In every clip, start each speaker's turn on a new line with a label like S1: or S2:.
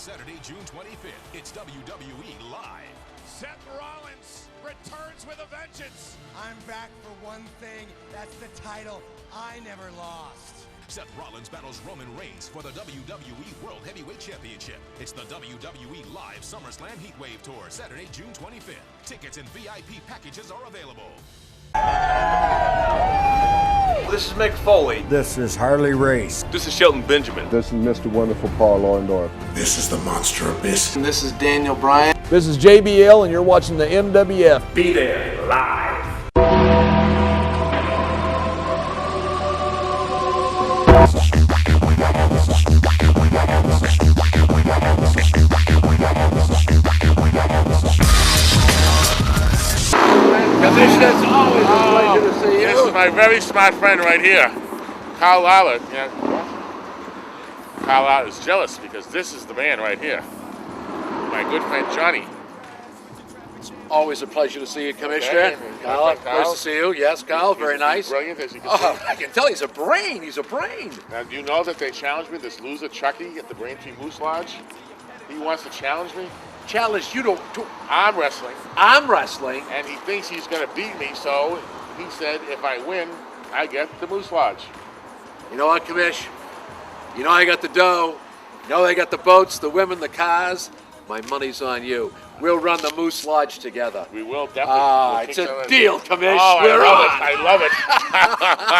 S1: Saturday, June 25th. It's WWE Live.
S2: Seth Rollins returns with a vengeance.
S3: I'm back for one thing. That's the title I never lost.
S1: Seth Rollins battles Roman Reigns for the WWE World Heavyweight Championship. It's the WWE Live SummerSlam Heatwave Tour, Saturday, June 25th. Tickets and VIP packages are available.
S4: This is Mick Foley.
S5: This is Harley Race.
S4: This is Shelton Benjamin.
S6: This is Mr. Wonderful Paul Orndorff.
S7: This is the Monster Abyss.
S4: And this is Daniel Bryan.
S8: This is JBL, and you're watching the MWF.
S9: Be there live.
S4: Commissioner, it's always a pleasure to see you.
S2: This is my very smart friend right here, Kyle Lawler. Yeah. Kyle Lawler is jealous because this is the man right here. My good friend Johnny.
S4: Always a pleasure to see you, Commissioner.
S2: Okay.
S4: Kyle,
S2: Kyle.
S4: nice to see you. Yes, Kyle, very nice.
S2: Brilliant, as you can
S4: Oh,
S2: see.
S4: I can tell he's a brain. He's a brain.
S2: Now, do you know that they challenged me, this loser Chucky at the Braintree Moose Lodge? He wants to challenge me.
S4: Challenge you to
S2: I'm wrestling,
S4: I'm wrestling.
S2: and he thinks he's going to beat me, so he said if I win, I get the Moose Lodge.
S4: You know what, Commish? You know I got the dough. You know they got the boats, the women, the cars. My money's on you. We'll run the Moose Lodge together.
S2: We will definitely.
S4: Ah,
S2: we'll
S4: it's
S2: kick
S4: a
S2: some-
S4: deal, Commish.
S2: Oh,
S4: We're
S2: I love it. I love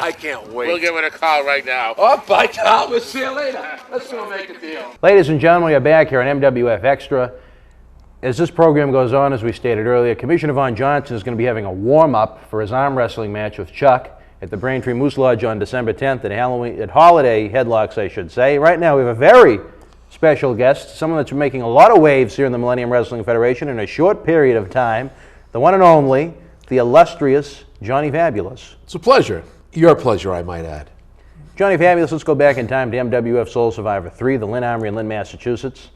S2: it.
S4: I can't wait.
S2: We'll give it a call right now.
S4: Oh, bye, Kyle. We'll see you later. Let's go make a deal.
S10: Ladies and gentlemen, we are back here on MWF Extra. As this program goes on, as we stated earlier, Commissioner Von Johnson is going to be having a warm-up for his arm wrestling match with Chuck at the Braintree Moose Lodge on December 10th at Holiday Headlocks, I should say. Right now, we have a very special guest, someone that's making a lot of waves here in the Millennium Wrestling Federation in a short period of time, the one and only, the illustrious Johnny Fabulous.
S8: It's a pleasure. Your pleasure, I might add.
S10: Johnny Fabulous, let's go back in time to MWF Soul Survivor 3, the Lynn Armory in Lynn, Massachusetts.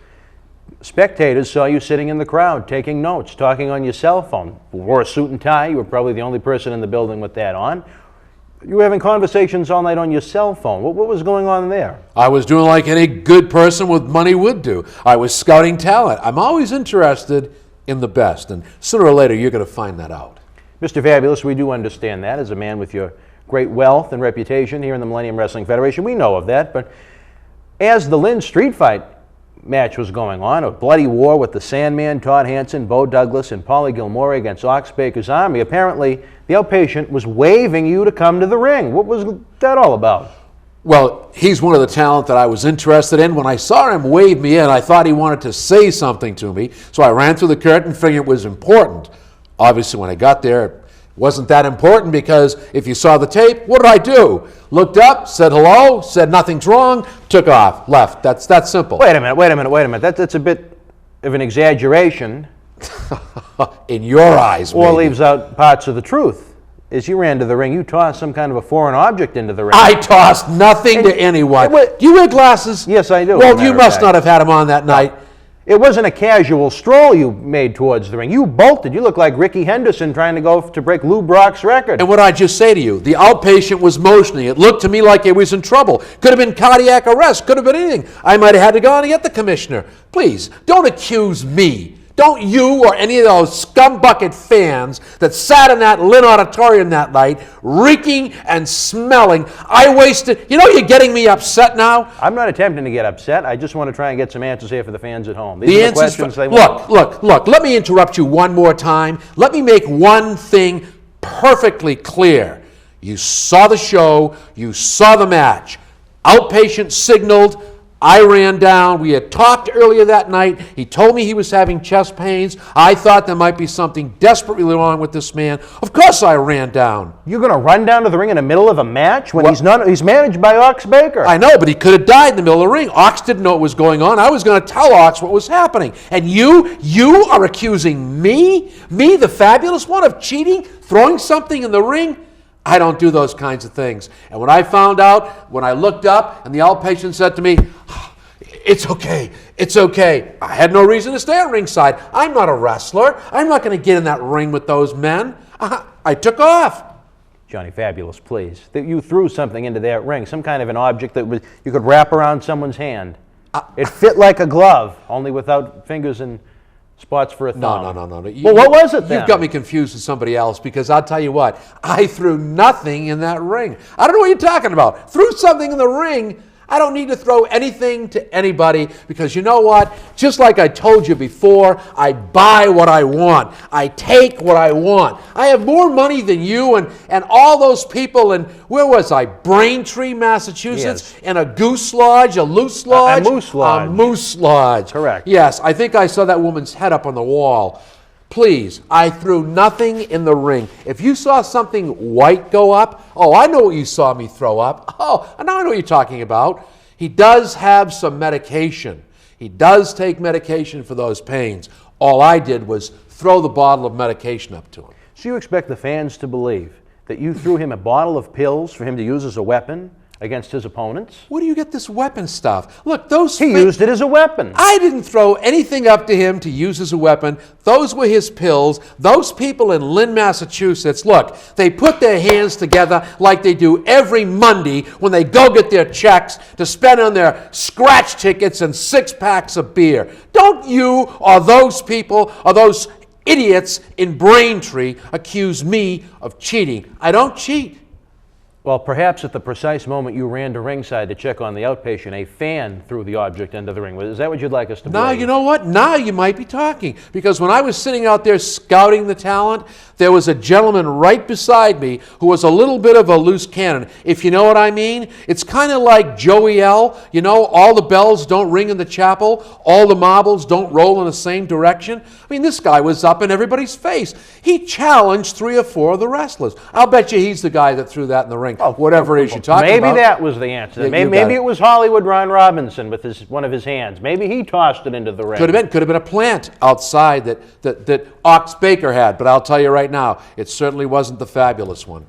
S10: Spectators saw you sitting in the crowd, taking notes, talking on your cell phone. You wore a suit and tie. You were probably the only person in the building with that on. You were having conversations all night on your cell phone. What was going on there?
S8: I was doing like any good person with money would do. I was scouting talent. I'm always interested in the best, and sooner or later you're going to find that out.
S10: Mr. Fabulous, we do understand that. As a man with your great wealth and reputation here in the Millennium Wrestling Federation, we know of that. But as the Lynn Street Fight match was going on, a bloody war with the Sandman, Todd Hansen, Bo Douglas, and Paulie Gilmore against Ox Baker's Army, apparently the outpatient was waving you to come to the ring. What was that all about?
S8: Well, he's one of the talent that I was interested in. When I saw him wave me in, I thought he wanted to say something to me, so I ran through the curtain, figuring it was important. Obviously, when I got there, it wasn't that important because if you saw the tape, what did I do? Looked up, said hello, said nothing's wrong, took off, left. That's that simple.
S10: Wait a minute. That's a bit of an exaggeration.
S8: In your eyes,
S10: Or
S8: maybe.
S10: leaves out parts of the truth. As you ran to the ring, you tossed some kind of a foreign object into the ring.
S8: I tossed nothing to anyone. Do you wear glasses?
S10: Yes, I do.
S8: Well,
S10: as a matter
S8: you
S10: of
S8: must
S10: fact.
S8: not have had them on that night.
S10: It wasn't a casual stroll you made towards the ring. You bolted. You looked like Ricky Henderson trying to go to break Lou Brock's record.
S8: And what I just say to you, the outpatient was motioning. It looked to me like it was in trouble. Could have been cardiac arrest. Could have been anything. I might have had to go on and get the commissioner. Please, don't accuse me. Don't you or any of those scumbucket fans that sat in that Lynn Auditorium that night, reeking and smelling. I wasted. You know you're getting me upset now?
S10: I'm not attempting to get upset. I just want to try and get some answers here for the fans at home.
S8: The answers. Look. Let me interrupt you one more time. Let me make one thing perfectly clear. You saw the show. You saw the match. Outpatient signaled. I ran down. We had talked earlier that night. He told me he was having chest pains. I thought there might be something desperately wrong with this man. Of course I ran down.
S10: You're going to run down to the ring in the middle of a match when he's managed by Ox Baker.
S8: I know, but he could have died in the middle of the ring. Ox didn't know what was going on. I was going to tell Ox what was happening. And you are accusing me, the fabulous one, of cheating, throwing something in the ring? I don't do those kinds of things. And when I found out, when I looked up and the outpatient said to me, it's okay. I had no reason to stay at ringside. I'm not a wrestler. I'm not going to get in that ring with those men. I took off.
S10: Johnny Fabulous, please. That you threw something into that ring, some kind of an object that you could wrap around someone's hand. It fit like a glove, only without fingers and spots for a thumb.
S8: No.
S10: Well, what was it then?
S8: You've got me confused with somebody else, because I'll tell you what, I threw nothing in that ring. I don't know what you're talking about. Threw something in the ring? I don't need to throw anything to anybody, because you know what? Just like I told you before, I buy what I want. I take what I want. I have more money than you and all those people in, where was I? Braintree, Massachusetts?
S10: Yes.
S8: In a goose lodge, a loose lodge?
S10: A moose lodge.
S8: A moose lodge.
S10: Correct.
S8: Yes, I think I saw that woman's head up on the wall. Please, I threw nothing in the ring. If you saw something white go up, oh, I know what you saw me throw up. Oh, now I know what you're talking about. He does have some medication. He does take medication for those pains. All I did was throw the bottle of medication up to him.
S10: So you expect the fans to believe that you threw him a bottle of pills for him to use as a weapon against his opponents?
S8: Where do you get this weapon stuff? Look, those...
S10: He used it as a weapon.
S8: I didn't throw anything up to him to use as a weapon. Those were his pills. Those people in Lynn, Massachusetts, look, they put their hands together like they do every Monday when they go get their checks to spend on their scratch tickets and 6 packs of beer. Don't you or those people or those idiots in Braintree accuse me of cheating. I don't cheat.
S10: Well, perhaps at the precise moment you ran to ringside to check on the outpatient, a fan threw the object into the ring. Is that what you'd like us to believe?
S8: Now, you know what? Now you might be talking. Because when I was sitting out there scouting the talent, there was a gentleman right beside me who was a little bit of a loose cannon, if you know what I mean. It's kind of like Joey L. You know, all the bells don't ring in the chapel. All the marbles don't roll in the same direction. I mean, this guy was up in everybody's face. He challenged 3 or 4 of the wrestlers. I'll bet you he's the guy that threw that in the ring. Oh, whatever it is you're talking about.
S10: Maybe that was the answer. Maybe it was Hollywood Ron Robinson with one of his hands. Maybe he tossed it into the ring.
S8: Could have been a plant outside that Ox Baker had, but I'll tell you right now, it certainly wasn't the fabulous one.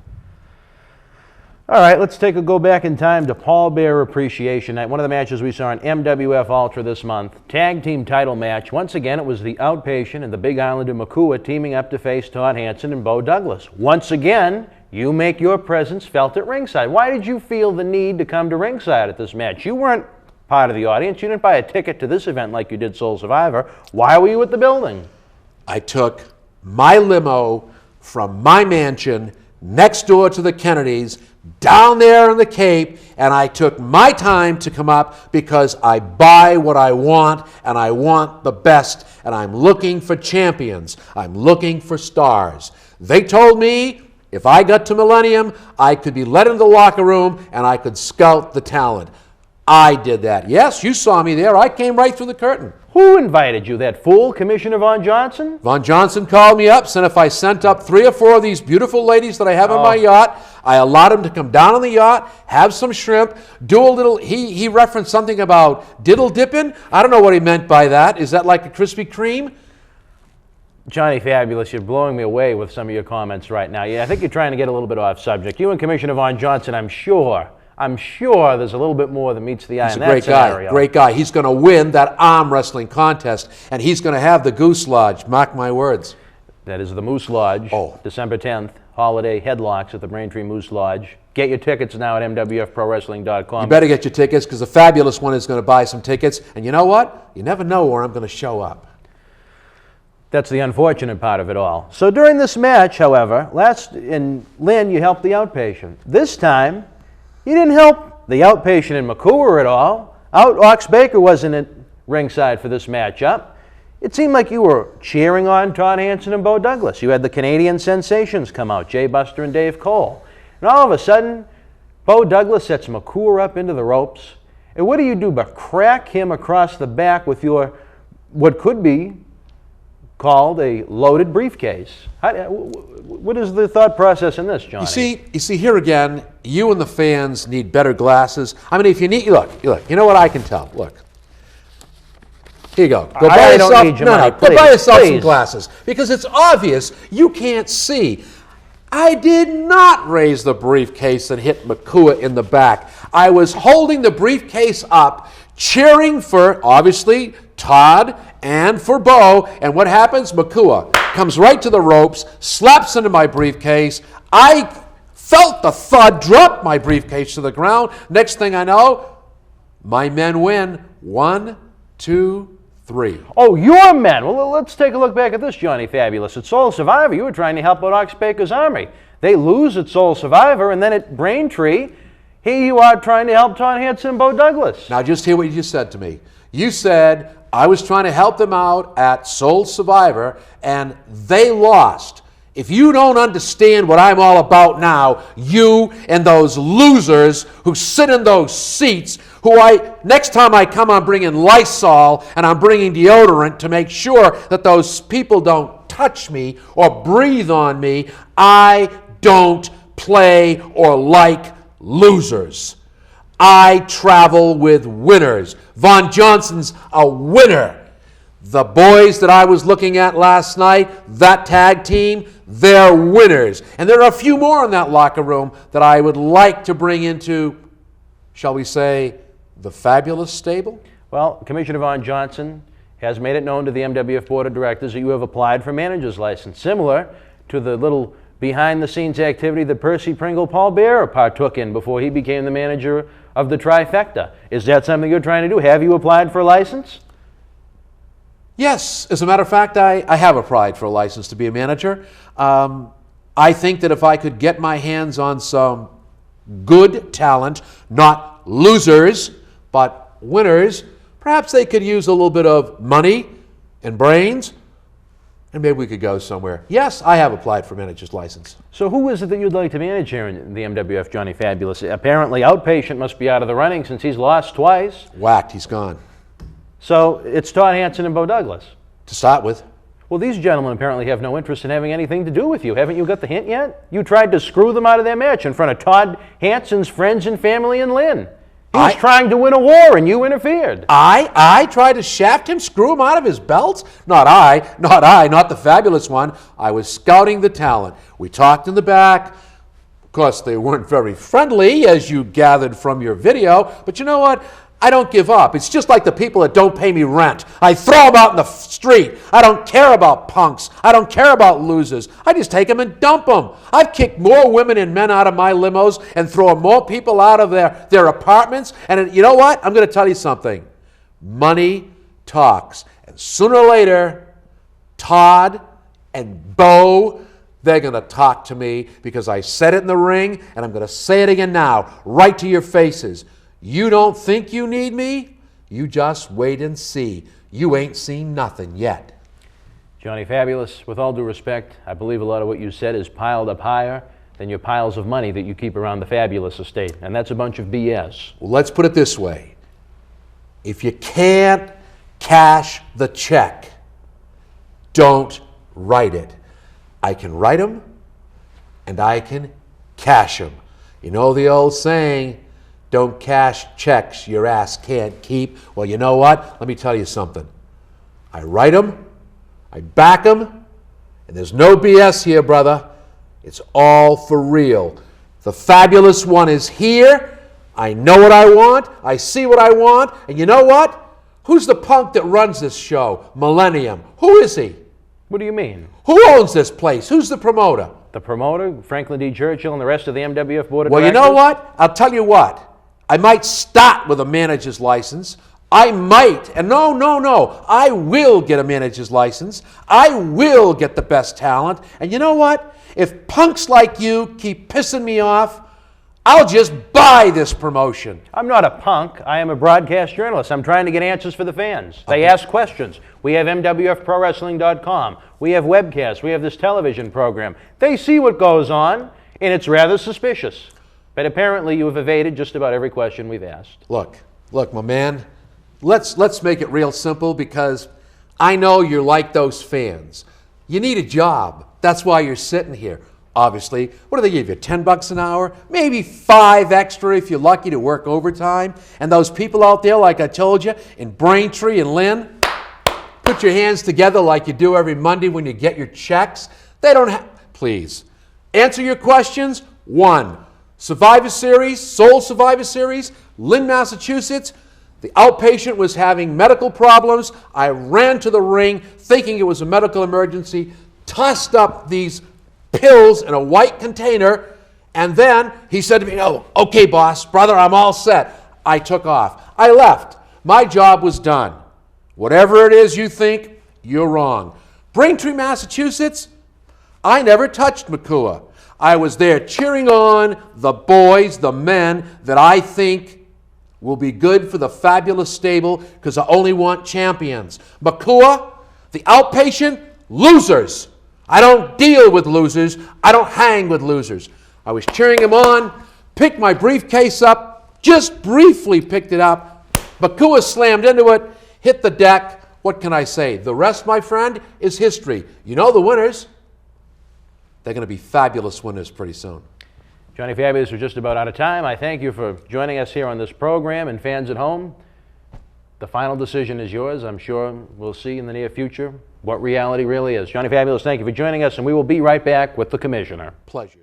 S10: All right, let's go back in time to Paul Bearer Appreciation Night, one of the matches we saw in MWF Ultra this month. Tag team title match. Once again, it was the Outpatient and the Big Islander Makua teaming up to face Todd Hansen and Bo Douglas. Once again, you make your presence felt at ringside. Why did you feel the need to come to ringside at this match? You weren't part of the audience. You didn't buy a ticket to this event like you did Soul Survivor. Why were you at the building?
S8: I took my limo from my mansion next door to the Kennedys, down there in the Cape, and I took my time to come up because I buy what I want, and I want the best, and I'm looking for champions. I'm looking for stars. They told me if I got to Millennium, I could be let into the locker room and I could scout the talent. I did that. Yes, you saw me there. I came right through the curtain.
S10: Who invited you? That fool, Commissioner Von Johnson?
S8: Von Johnson called me up, said if I sent up 3 or 4 of these beautiful ladies that I have on my yacht, I allowed them to come down on the yacht, have some shrimp, do a little, he referenced something about diddle dipping. I don't know what he meant by that. Is that like a Krispy Kreme?
S10: Johnny Fabulous, you're blowing me away with some of your comments right now. Yeah, I think you're trying to get a little bit off subject. You and Commissioner Von Johnson, I'm sure there's a little bit more than meets the eye in that scenario.
S8: Great guy. He's going to win that arm wrestling contest, and he's going to have the Goose Lodge. Mark my words.
S10: That is the Moose Lodge, December 10th, holiday headlocks at the Braintree Moose Lodge. Get your tickets now at MWFProWrestling.com.
S8: You better get your tickets because the fabulous one is going to buy some tickets. And you know what? You never know where I'm going to show up.
S10: That's the unfortunate part of it all. So during this match, however, in Lynn, you helped the Outpatient. This time, you didn't help the Outpatient in Makua at all. Ox Baker wasn't at ringside for this matchup. It seemed like you were cheering on Todd Hansen and Bo Douglas. You had the Canadian sensations come out, Jay Buster and Dave Cole. And all of a sudden, Bo Douglas sets Makua up into the ropes. And what do you do but crack him across the back with your, what could be called a loaded briefcase? What is the thought process in this, Johnny?
S8: You see here again, you and the fans need better glasses. I mean, if you need, look, you know what I can tell? Look. Here you go. Go buy yourself some glasses because it's obvious you can't see. I did not raise the briefcase and hit Makua in the back. I was holding the briefcase up, cheering for, obviously, Todd and for Bo. And what happens? Makua comes right to the ropes, slaps into my briefcase. I felt the thud, dropped my briefcase to the ground. Next thing I know, my men win 1, 2, 3.
S10: Oh, your men. Well, let's take a look back at this, Johnny Fabulous. At Soul Survivor, you were trying to help out Ox Baker's Army. They lose at Soul Survivor, and then at Braintree, here you are trying to help Todd Hanson and Bo Douglas.
S8: Now, just hear what you just said to me. You said I was trying to help them out at Soul Survivor, and they lost. If you don't understand what I'm all about now, you and those losers who sit in those seats, next time I come, I'm bringing Lysol and I'm bringing deodorant to make sure that those people don't touch me or breathe on me. I don't play or like losers. I travel with winners. Von Johnson's a winner. The boys that I was looking at last night, that tag team, they're winners. And there are a few more in that locker room that I would like to bring into, shall we say, the fabulous stable?
S10: Well, Commissioner Von Johnson has made it known to the MWF Board of Directors that you have applied for manager's license, similar to the little behind-the-scenes activity that Percy Pringle Paul Bearer partook in before he became the manager of the Trifecta. Is that something you're trying to do? Have you applied for a license?
S8: Yes. As a matter of fact, I have applied for a license to be a manager. I think that if I could get my hands on some good talent, not losers, but winners, perhaps they could use a little bit of money and brains, and maybe we could go somewhere. Yes, I have applied for manager's license.
S10: So who is it that you'd like to manage here in the MWF, Johnny Fabulous? Apparently Outpatient must be out of the running since he's lost twice.
S8: Whacked, he's gone.
S10: So it's Todd Hanson and Bo Douglas.
S8: To start with.
S10: Well, these gentlemen apparently have no interest in having anything to do with you. Haven't you got the hint yet? You tried to screw them out of their match in front of Todd Hanson's friends and family in Lynn. He was trying to win a war and you interfered.
S8: I tried to shaft him, screw him out of his belts? Not the fabulous one. I was scouting the talent. We talked in the back. Of course, they weren't very friendly, as you gathered from your video, but you know what? I don't give up. It's just like the people that don't pay me rent. I throw them out in the street. I don't care about punks. I don't care about losers. I just take them and dump them. I've kicked more women and men out of my limos and thrown more people out of their apartments. And you know what? I'm going to tell you something. Money talks. And sooner or later, Todd and Bo, they're going to talk to me because I said it in the ring, and I'm going to say it again now, right to your faces. You don't think you need me? You just wait and see. You ain't seen nothing yet.
S10: Johnny Fabulous, with all due respect, I believe a lot of what you said is piled up higher than your piles of money that you keep around the Fabulous estate, and that's a bunch of BS.
S8: Well, let's put it this way. If you can't cash the check, don't write it. I can write them, and I can cash them. You know the old saying, don't cash checks your ass can't keep. Well, you know what? Let me tell you something. I write them, I back them, and there's no BS here, brother. It's all for real. The fabulous one is here. I know what I want. I see what I want. And you know what? Who's the punk that runs this show? Millennium. Who is he?
S10: What do you mean?
S8: Who owns this place? Who's the promoter?
S10: The promoter, Franklin D. Churchill, and the rest of the MWF Board of Directors?
S8: Well, you know what? I'll tell you what. I might start with a manager's license. I might, and no, I will get a manager's license. I will get the best talent. And you know what? If punks like you keep pissing me off, I'll just buy this promotion.
S10: I'm not a punk. I am a broadcast journalist. I'm trying to get answers for the fans. They ask questions. We have MWFProWrestling.com. We have webcasts. We have this television program. They see what goes on, and it's rather suspicious. But apparently you have evaded just about every question we've asked.
S8: Look, my man, let's make it real simple because I know you're like those fans. You need a job. That's why you're sitting here. Obviously, what do they give you, $10 an hour? Maybe 5 extra if you're lucky to work overtime. And those people out there, like I told you, in Braintree and Lynn, put your hands together like you do every Monday when you get your checks. They don't have, please, answer your questions. 1. Survivor Series, Soul Survivor Series, Lynn, Massachusetts. The outpatient was having medical problems. I ran to the ring thinking it was a medical emergency, tossed up these pills in a white container, and then he said to me, "Oh, okay, boss, brother, I'm all set." I took off. I left. My job was done. Whatever it is you think, you're wrong. Braintree, Massachusetts, I never touched Makua. I was there cheering on the boys, the men that I think will be good for the fabulous stable because I only want champions. Makua, the outpatient, losers. I don't deal with losers. I don't hang with losers. I was cheering him on, picked my briefcase up, just briefly picked it up. Makua slammed into it, hit the deck. What can I say? The rest, my friend, is history. You know the winners. They're going to be fabulous winners pretty soon.
S10: Johnny Fabulous, we're just about out of time. I thank you for joining us here on this program, and fans at home, the final decision is yours. I'm sure we'll see in the near future what reality really is. Johnny Fabulous, thank you for joining us, and we will be right back with the Commissioner.
S8: Pleasure.